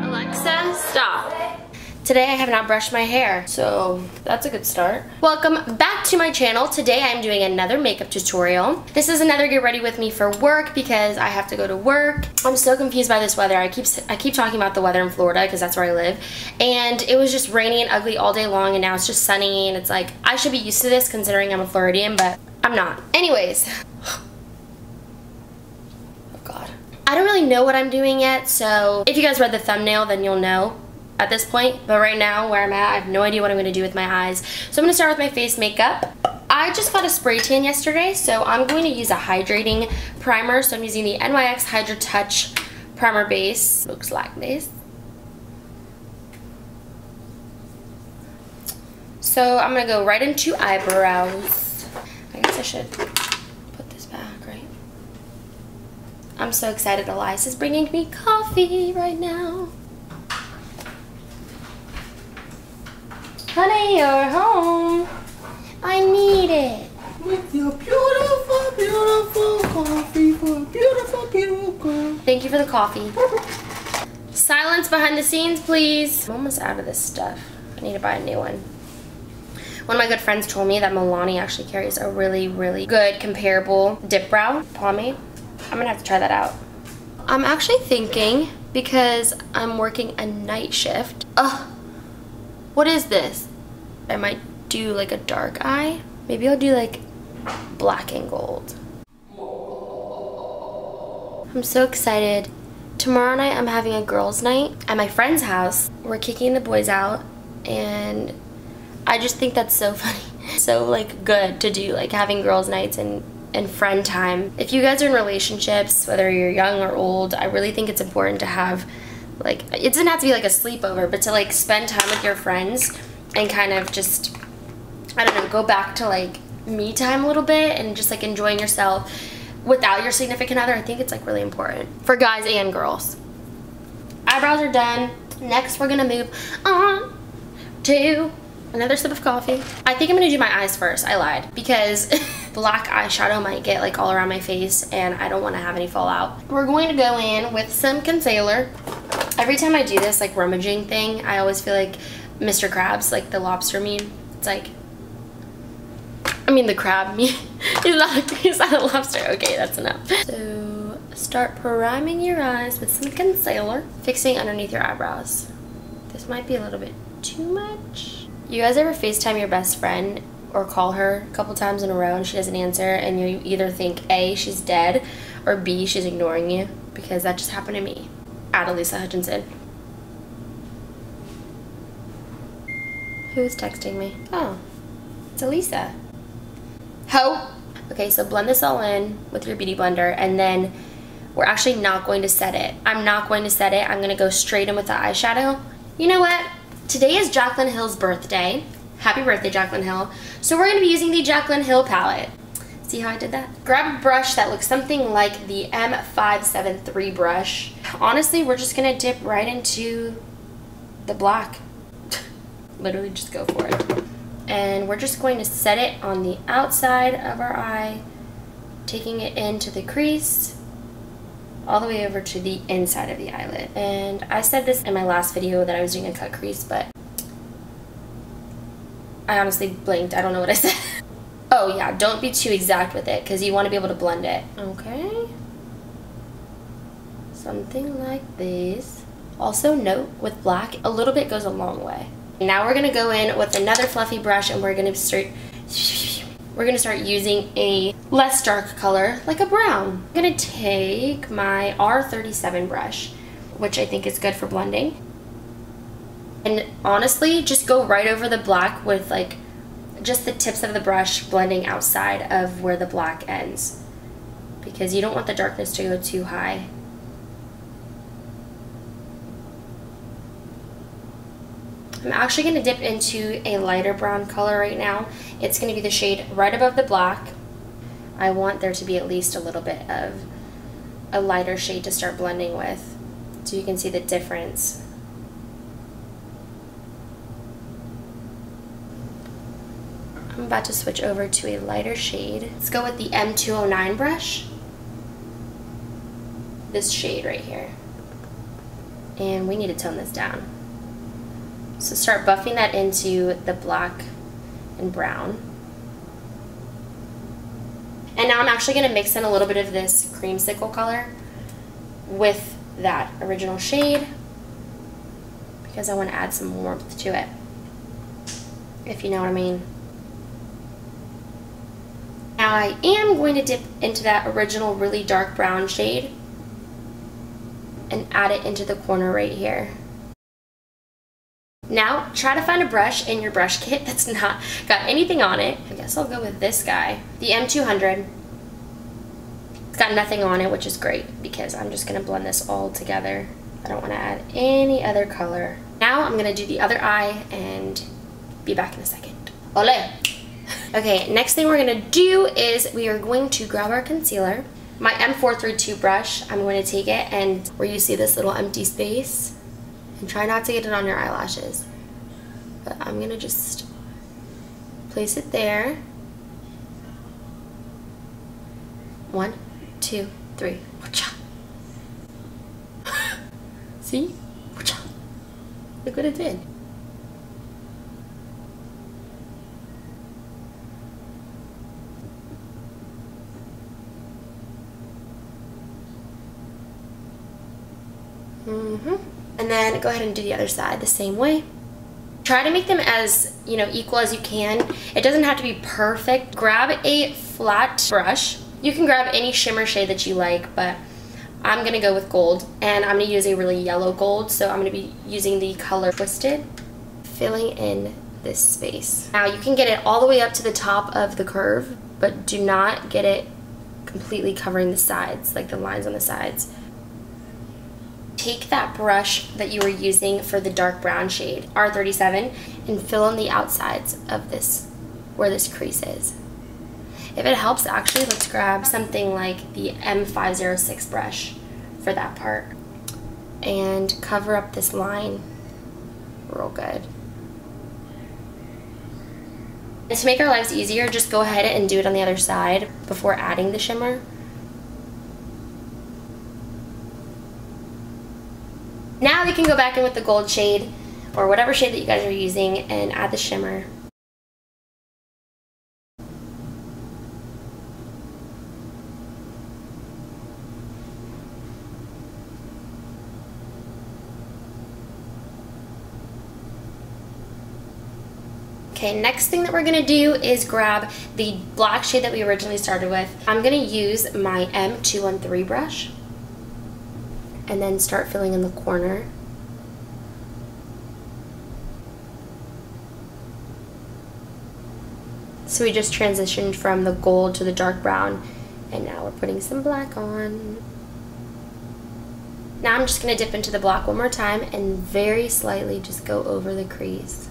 Alexa, stop. Today I have not brushed my hair, so that's a good start. Welcome back to my channel. Today I'm doing another makeup tutorial. This is another get ready with me for work because I have to go to work. I'm so confused by this weather. I keep talking about the weather in Florida because that's where I live. And it was just rainy and ugly all day long, and now it's just sunny, and it's like, I should be used to this considering I'm a Floridian, but I'm not. Anyways. Oh God. I don't really know what I'm doing yet, so if you guys read the thumbnail, then you'll know at this point. But right now, where I'm at, I have no idea what I'm going to do with my eyes. So I'm going to start with my face makeup. I just got a spray tan yesterday, so I'm going to use a hydrating primer. So I'm using the NYX Hydra Touch Primer Base. Looks like this. So I'm going to go right into eyebrows. I guess I should put this back, right? I'm so excited. Elias is bringing me coffee right now. Honey, you're home. I need it. With your beautiful, beautiful coffee for a beautiful, beautiful girl. Thank you for the coffee. Silence behind the scenes, please. I'm almost out of this stuff. I need to buy a new one. One of my good friends told me that Milani actually carries a really, really good comparable dip brow pomade. I'm gonna have to try that out. I'm actually thinking, because I'm working a night shift. Ugh. What is this? I might do like a dark eye. Maybe I'll do like black and gold. I'm so excited. Tomorrow night I'm having a girls' night at my friend's house. We're kicking the boys out, and I just think that's so funny. So like good to do, like having girls' nights and friend time. If you guys are in relationships, whether you're young or old, I really think it's important to have, like, it doesn't have to be like a sleepover, but to like spend time with your friends and kind of just, I don't know, go back to like me time a little bit and just like enjoying yourself without your significant other. I think it's like really important for guys and girls. Eyebrows are done. Next we're gonna move on to another sip of coffee. I think I'm gonna do my eyes first. I lied, because black eyeshadow might get like all around my face and I don't want to have any fallout. We're going to go in with some concealer. Every time I do this like rummaging thing, I always feel like Mr. Krabs, like the lobster meme. It's like, I mean the crab meme. He's not a lobster. Okay, that's enough. So start priming your eyes with some concealer, fixing underneath your eyebrows. This might be a little bit too much. You guys ever FaceTime your best friend or call her a couple times in a row and she doesn't answer, and you either think A, she's dead, or B, she's ignoring you? Because that just happened to me. Adelisa Hutchinson. Who is texting me? Oh, it's Elisa. Ho! Okay, so blend this all in with your beauty blender, and then we're actually not going to set it. I'm not going to set it. I'm going to go straight in with the eyeshadow. You know what? Today is Jaclyn Hill's birthday. Happy birthday, Jaclyn Hill. So we're going to be using the Jaclyn Hill palette. See how I did that? Grab a brush that looks something like the M573 brush. Honestly, we're just going to dip right into the black. Literally just go for it. And we're just going to set it on the outside of our eye, taking it into the crease, all the way over to the inside of the eyelid. And I said this in my last video that I was doing a cut crease, but I honestly blinked. I don't know what I said. Oh yeah, don't be too exact with it because you want to be able to blend it. Okay. Something like this. Also note, with black, a little bit goes a long way. Now we're gonna go in with another fluffy brush, and we're gonna start using a less dark color, like a brown. I'm gonna take my R37 brush, which I think is good for blending. And honestly, just go right over the black with like just the tips of the brush blending outside of where the black ends, because you don't want the darkness to go too high. I'm actually going to dip into a lighter brown color right now. It's going to be the shade right above the black. I want there to be at least a little bit of a lighter shade to start blending with, so you can see the difference. I'm about to switch over to a lighter shade. Let's go with the M209 brush. this shade right here. And we need to tone this down. So start buffing that into the black and brown. And now I'm actually going to mix in a little bit of this creamsicle color with that original shade because I want to add some warmth to it, if you know what I mean. Now I am going to dip into that original really dark brown shade and add it into the corner right here. Now try to find a brush in your brush kit that's not got anything on it. I guess I'll go with this guy, the M200. It's got nothing on it, which is great because I'm just going to blend this all together. I don't want to add any other color. Now I'm going to do the other eye and be back in a second. Ole! Okay, next thing we're going to do is we are going to grab our concealer. My M432 brush, I'm going to take it and where you see this little empty space, and try not to get it on your eyelashes. But I'm going to just place it there. 1, 2, 3. Whatcha? See? Whatcha? Look what it did. And then go ahead and do the other side the same way. Try to make them as, equal as you can. It doesn't have to be perfect. Grab a flat brush. You can grab any shimmer shade that you like, but I'm gonna go with gold, and I'm gonna use a really yellow gold, so I'm gonna be using the color Twisted, filling in this space. Now you can get it all the way up to the top of the curve, but do not get it completely covering the sides, like the lines on the sides. Take that brush that you were using for the dark brown shade, R37, and fill in the outsides of this, where this crease is. If it helps, actually, let's grab something like the M506 brush for that part and cover up this line real good. And to make our lives easier, just go ahead and do it on the other side before adding the shimmer. Now we can go back in with the gold shade or whatever shade that you guys are using and add the shimmer. Okay, next thing that we're gonna do is grab the black shade that we originally started with. I'm gonna use my M213 brush and then start filling in the corner. So we just transitioned from the gold to the dark brown, and now we're putting some black on. Now I'm just gonna dip into the black one more time and very slightly just go over the crease.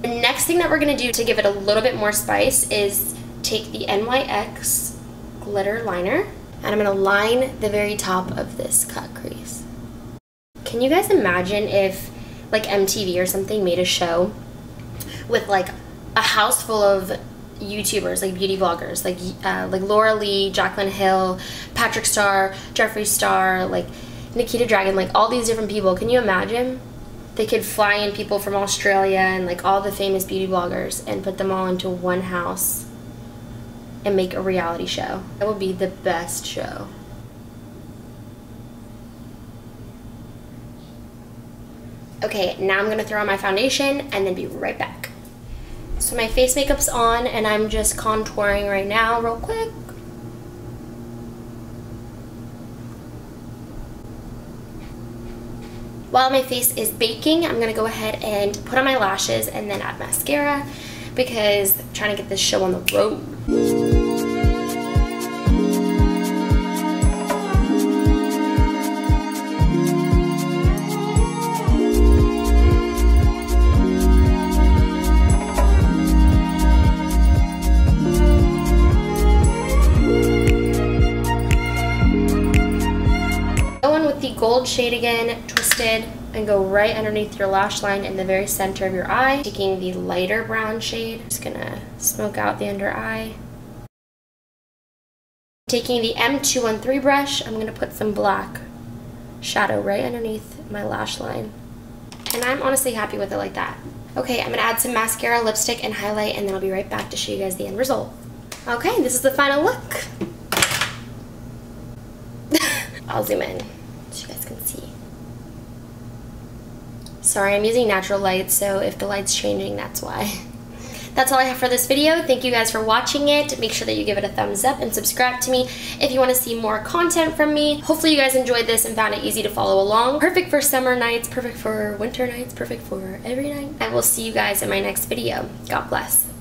The next thing that we're gonna do to give it a little bit more spice is take the NYX glitter liner, and I'm gonna line the very top of this cut crease. Can you guys imagine if like MTV or something made a show with like a house full of YouTubers, like beauty vloggers, like Laura Lee, Jaclyn Hill, Patrick Star, Jeffree Star, like Nikita Dragon, like all these different people. Can you imagine? They could fly in people from Australia and like all the famous beauty bloggers and put them all into one house and make a reality show. That would be the best show. Okay, now I'm gonna throw on my foundation and then be right back. So my face makeup's on and I'm just contouring right now real quick. While my face is baking, I'm gonna go ahead and put on my lashes and then add mascara because I'm trying to get this show on the road. Gold shade again, Twisted, and go right underneath your lash line in the very center of your eye. Taking the lighter brown shade, just gonna smoke out the under eye. Taking the M213 brush, I'm going to put some black shadow right underneath my lash line. And I'm honestly happy with it like that. Okay, I'm going to add some mascara, lipstick, and highlight, and then I'll be right back to show you guys the end result. Okay, this is the final look. I'll zoom in so you guys can see. Sorry, I'm using natural light, so if the light's changing, that's why. That's all I have for this video. Thank you guys for watching it. Make sure that you give it a thumbs up and subscribe to me if you want to see more content from me. Hopefully you guys enjoyed this and found it easy to follow along. Perfect for summer nights, perfect for winter nights, perfect for every night. I will see you guys in my next video. God bless.